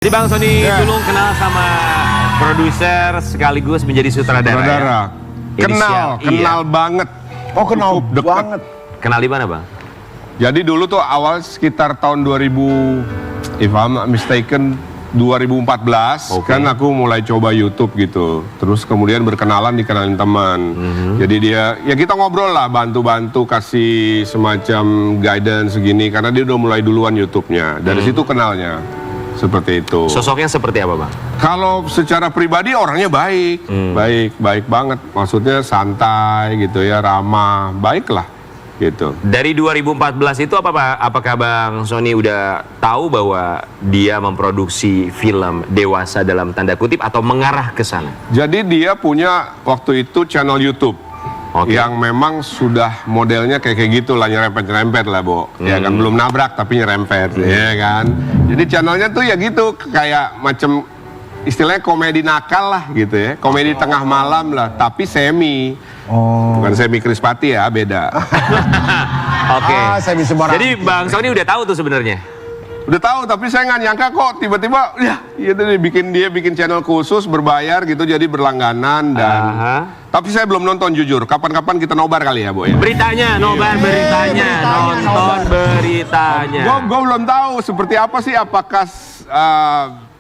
Jadi Bang Sony Tulung kenal sama produser sekaligus menjadi sutradara. Ya? Kenal banget. Oh, kenal banget. Kenal di mana, Bang? Jadi dulu tuh awal sekitar tahun 2000, if I'm not mistaken, 2014 kan aku mulai coba YouTube gitu. Terus kemudian berkenalan, dikenalin teman. Jadi dia, ya kita ngobrol lah, bantu-bantu kasih semacam guidance segini karena dia udah mulai duluan YouTube-nya. Dari situ kenalnya. Seperti itu. Sosoknya seperti apa, Bang? Kalau secara pribadi orangnya baik, baik banget. Maksudnya santai gitu ya, ramah, baik lah gitu. Dari 2014 itu apakah Bang Sony udah tahu bahwa dia memproduksi film dewasa dalam tanda kutip atau mengarah ke sana? Jadi dia punya waktu itu channel YouTube. Yang memang sudah modelnya kayak gitu lah, nyerempet-nyerempet lah, Bo. Ya kan, belum nabrak tapi nyerempet, ya kan. Jadi channelnya tuh ya gitu, kayak macam istilahnya komedi nakal lah gitu ya. Komedi tengah malam lah, tapi semi. Bukan semi Krispati ya, beda. Semi Semarang. Jadi Bang Sony udah tahu tuh sebenarnya. Udah tahu, tapi saya nggak nyangka kok tiba-tiba ya dia bikin channel khusus berbayar gitu, jadi berlangganan dan tapi saya belum nonton jujur. Kapan-kapan kita nobar kali ya, Bo ya. Beritanya, nobar beritanya, nonton beritanya. Gue belum tahu seperti apa sih, apakah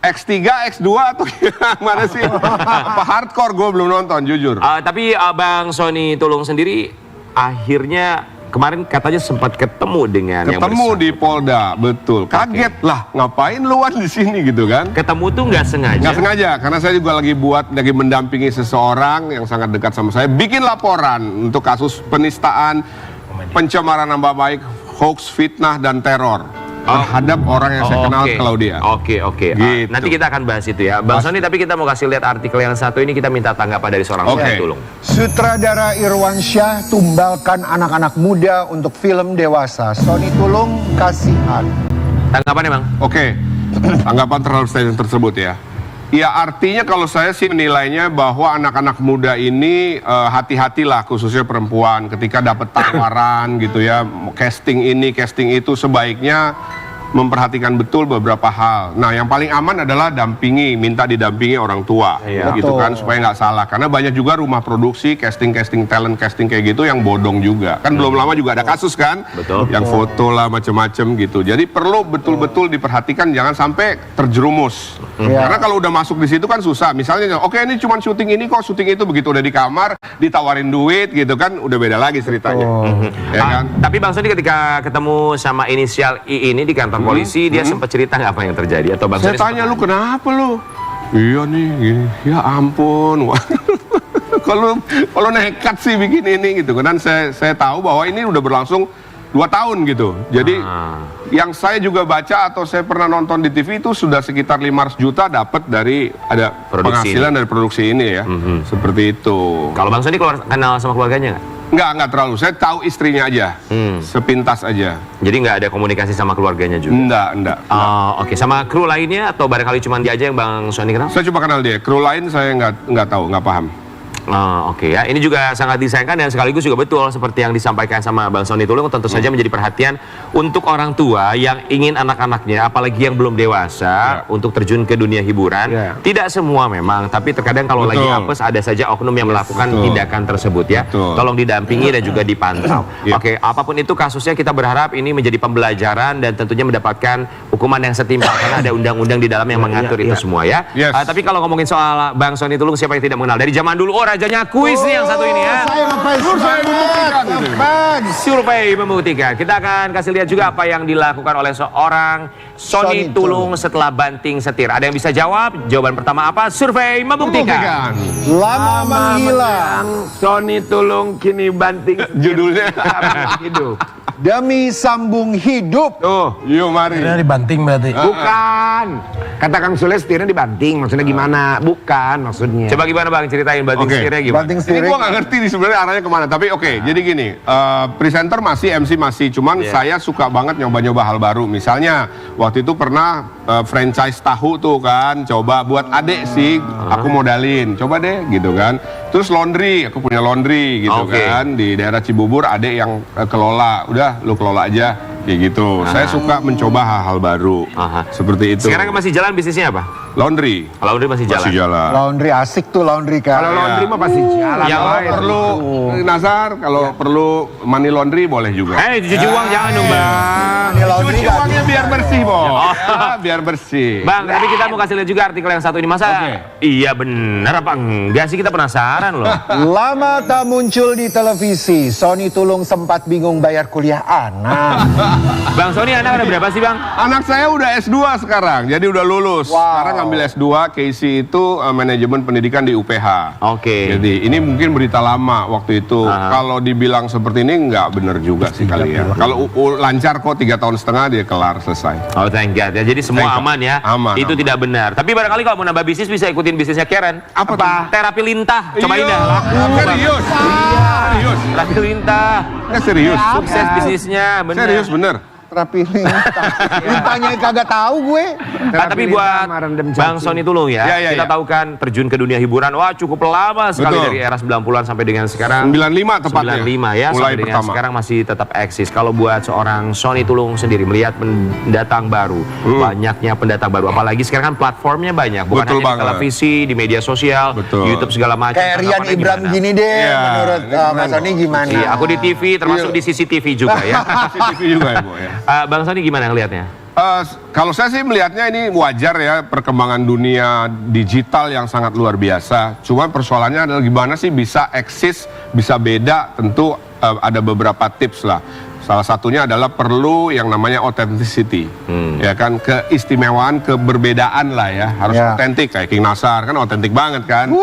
X3, X2 atau gimana sih? Apa hardcore, gue belum nonton jujur. Tapi Bang Sony Tulung sendiri akhirnya kemarin katanya sempat ketemu dengan yang di Polda, betul. Kaget lah, ngapain luan di sini gitu kan? Ketemu tuh nggak sengaja? Nggak sengaja, karena saya juga lagi mendampingi seseorang yang sangat dekat sama saya, bikin laporan untuk kasus penistaan, pencemaran nama baik, hoax, fitnah dan teror terhadap orang yang saya kenal, Claudia. Oke. Gitu. Nanti kita akan bahas itu ya, Bang Sony. Tapi kita mau kasih lihat artikel yang satu ini, kita minta tanggapan dari seorang Sony Tulung. Sutradara Irwansyah tumbalkan anak-anak muda untuk film dewasa. Sony Tulung kasihan. Tanggapannya, Bang? Oke. Tanggapan terhadap statement tersebut ya. Ya artinya kalau saya sih menilainya bahwa anak-anak muda ini hati-hatilah, khususnya perempuan, ketika dapat tawaran gitu ya, casting ini, casting itu, sebaiknya memperhatikan betul beberapa hal. Nah, yang paling aman adalah minta didampingi orang tua, gitu kan, supaya nggak salah. Karena banyak juga rumah produksi, casting talent, casting kayak gitu yang bodong juga. Kan belum lama juga ada kasus kan, yang foto lah macem-macem gitu. Jadi perlu betul-betul diperhatikan, jangan sampai terjerumus. Karena kalau udah masuk di situ kan susah. Misalnya, oke ini cuma syuting ini kok, syuting itu, begitu udah di kamar, ditawarin duit gitu kan, udah beda lagi ceritanya. Ya kan? Tapi Bang Sony ketika ketemu sama inisial I ini di kantor polisi, dia sempat cerita nggak apa yang terjadi? Atau Bang Saya tanya, lu kenapa lu? Iya nih, gini. Ya ampun. Kalau nekat sih bikin ini gitu. Dan saya tahu bahwa ini udah berlangsung 2 tahun gitu. Jadi yang saya juga baca atau saya pernah nonton di TV itu sudah sekitar 500 juta dapat dari penghasilan dari produksi ini ya. Seperti itu. Kalau Bang Sony kenal sama keluarganya nggak? Enggak terlalu. Saya tahu istrinya aja. Sepintas aja. Jadi nggak ada komunikasi sama keluarganya juga? Enggak. Oke. Sama kru lainnya atau barangkali cuma dia aja yang Bang Sony kenal? Saya coba kenal dia. Kru lain saya nggak tahu, nggak paham. Oke ya, ini juga sangat disayangkan dan sekaligus juga betul seperti yang disampaikan sama Bang Sony Tulung, tentu saja menjadi perhatian untuk orang tua yang ingin anak-anaknya, apalagi yang belum dewasa, untuk terjun ke dunia hiburan. Tidak semua memang, tapi terkadang kalau lagi apes ada saja oknum yang melakukan tindakan tersebut ya. Tolong didampingi dan juga dipantau. Oke, apapun itu kasusnya, kita berharap ini menjadi pembelajaran dan tentunya mendapatkan hukuman yang setimpal karena ada undang-undang di dalam yang mengatur itu semua ya. Tapi kalau ngomongin soal Bang Sony Tulung, siapa yang tidak mengenal? Dari zaman dulu, rajanya kuis nih yang satu ini ya. Saya Survei membuktikan. Kita akan kasih lihat juga apa yang dilakukan oleh seorang Sony Tulung setelah banting setir. Ada yang bisa jawab? Jawaban pertama apa? Survei membuktikan. Lama menghilang. Sony Tulung kini banting Judulnya hidup. Demi sambung hidup. Yuk mari. Setirnya dibanting berarti. Bukan. Kata Kang Sule setirnya dibanting. Maksudnya gimana? Bukan maksudnya. Coba gimana Bang, ceritain banting setirnya gimana? Banting Ini setir. gua nggak ngerti nih sebenarnya arahnya kemana. Tapi jadi gini, presenter masih, MC masih. Cuman saya suka banget nyoba-nyoba hal baru. Misalnya waktu itu pernah franchise tahu tuh kan, coba buat adek sih, aku modalin, coba deh gitu kan. Terus laundry, aku punya laundry gitu kan di daerah Cibubur, adek yang kelola, udah lu kelola aja kayak gitu. Saya suka mencoba hal-hal baru. Aha. Seperti itu. Sekarang masih jalan bisnisnya apa? Laundry. Laundry masih jalan. Masih jalan. Laundry asik tuh laundry kan. Kalau laundry mah pasti jalan. Yang Kalau Baik. perlu Nazar, kalau perlu money laundry boleh juga. Cuci uang jangan dong bang. Ini laundry Cuci kan. uangnya biar bersih, Bos. Biar bersih. Bang, tapi kita mau kasih lihat juga artikel yang satu ini. Masa iya bener apa enggak sih, kita penasaran loh. Lama tak muncul di televisi, Sony Tulung sempat bingung bayar kuliah anak. Bang Sony, anak ada berapa sih bang? Anak saya udah S2 sekarang, jadi udah lulus. Wow. Sekarang ngambil S2, Casey itu manajemen pendidikan di UPH. Oke. Jadi ini mungkin berita lama waktu itu. Aha. Kalau dibilang seperti ini nggak bener juga sih kali ya. Kalau lancar kok 3 tahun setengah dia kelar selesai. Oh thank God ya, jadi semua Thank God. aman ya. Aman, Itu aman. tidak benar. Tapi barangkali kalau mau nambah bisnis bisa ikutin bisnisnya Karen. Apa tuh? Terapi lintah. Cobain Iya, dah. Laku. serius. Serius. Terapi lintah. Nggak serius. Sukses bisnisnya, bener. Serius bener. Terapi lintah. Lintahnya kagak tahu gue. Nah, tapi Terapi buat lintah, merendam Bang cacing. Sony Tulung ya, Ya, ya, kita ya. tahu kan terjun ke dunia hiburan, wah cukup lama sekali Betul. dari era 90-an sampai dengan sekarang. 95 tepatnya. 95 ya, Mulai sampai dengan pertama. sekarang masih tetap eksis. Kalau buat seorang Sony Tulung sendiri melihat pendatang baru, banyaknya pendatang baru, apalagi sekarang kan platformnya banyak, bukan Betul hanya di banget. televisi, di media sosial, Betul. YouTube segala macam. Kayak Rian Tanggapannya Ibram gimana? gini deh, Iya, menurut ini keren Mas Sony loh. gimana? Iya, aku di TV termasuk Iya. di CCTV juga ya. CCTV juga ya, Bu ya. Bang Sony gimana ngelihatnya? Kalau saya sih melihatnya ini wajar ya, perkembangan dunia digital yang sangat luar biasa. Cuma persoalannya adalah gimana sih bisa eksis, bisa beda, tentu ada beberapa tips lah. Salah satunya adalah perlu yang namanya authenticity, ya kan, keistimewaan, keberbedaan lah ya, harus Ya. otentik kayak King Nasar kan otentik banget kan.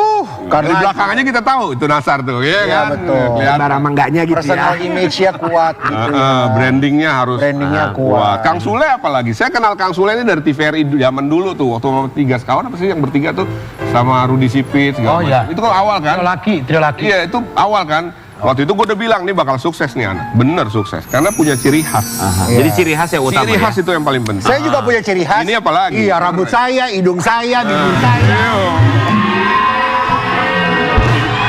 karena Dari belakangannya kita tahu itu Nasar tuh, ya Iya, kan. betul. Kelihatan. Barang enggaknya gitu personal ya. image-nya kuat gitu. Brandingnya harus Brandingnya kuat. Kang Sule apalagi, saya kenal Kang Sule ini dari TVRI zaman dulu tuh, waktu tiga sekawan apa sih yang bertiga tuh sama Rudy Sipit segala Oh, iya. macam. Itu kan awal kan? Trio laki. Iya itu awal kan. Waktu itu gue udah bilang nih bakal sukses nih anak, bener sukses karena punya ciri khas. Jadi ciri khas yang utama Ciri ya? khas itu yang paling penting. Saya juga punya ciri khas. Ini apa lagi? Iya, rambut saya, hidung saya, bibir saya,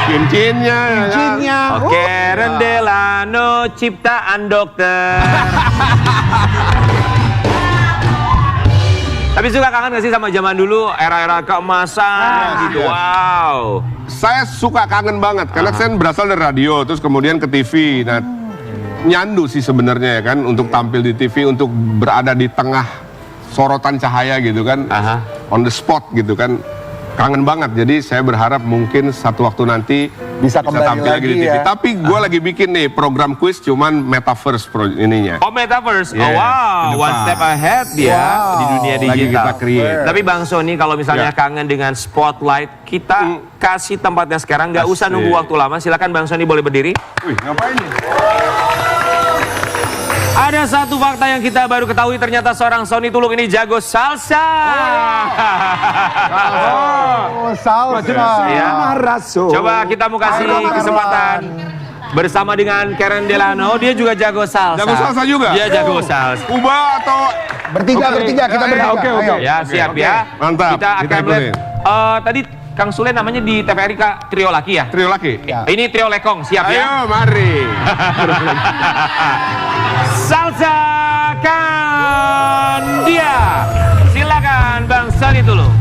Cincinnya, ya kan? cincinnya. Oke, Rendelano ciptaan dokter. Tapi suka kangen gak sih sama zaman dulu, era-era keemasan gitu? Wow. Saya suka kangen banget karena saya berasal dari radio terus kemudian ke TV. Nah, nyandu sih sebenarnya ya kan untuk tampil di TV, untuk berada di tengah sorotan cahaya gitu kan. Aha. On the spot gitu kan. Kangen banget. Jadi saya berharap mungkin satu waktu nanti Bisa kembali tampil lagi di lagi TV. ya. Tapi gue lagi bikin nih program quiz cuman metaverse ininya. Oh, Metaverse. Yeah, Oh, wow. ke depan. One step ahead dia Wow. di dunia Lagi digital. kita create. Tapi Bang Sony, kalau misalnya Ya. kangen dengan spotlight, kita kasih tempatnya sekarang. Nggak usah Asik. nunggu waktu lama. Silakan Bang Sony boleh berdiri. Wih, ngapain nih? Ada satu fakta yang kita baru ketahui, ternyata seorang Sony Tulung ini jago salsa. Oh, salsa. Ya. Maraso. Coba kita mau kasih kesempatan bersama dengan Karen Delano, dia juga jago salsa. Jago salsa juga? Dia jago salsa. Ubah atau Bertiga, kita bertiga. Oke. Ayo. Ya, siap ya. Mantap, Kita kita akan melihat. ikutin. Tadi Kang Sule namanya di TVRI Kak Trio Laki ya? trio laki? Ya. Ini Trio Lekong, siap ya? Ayo, mari. Salsa kan dia. Silakan Bang Sony Tulung.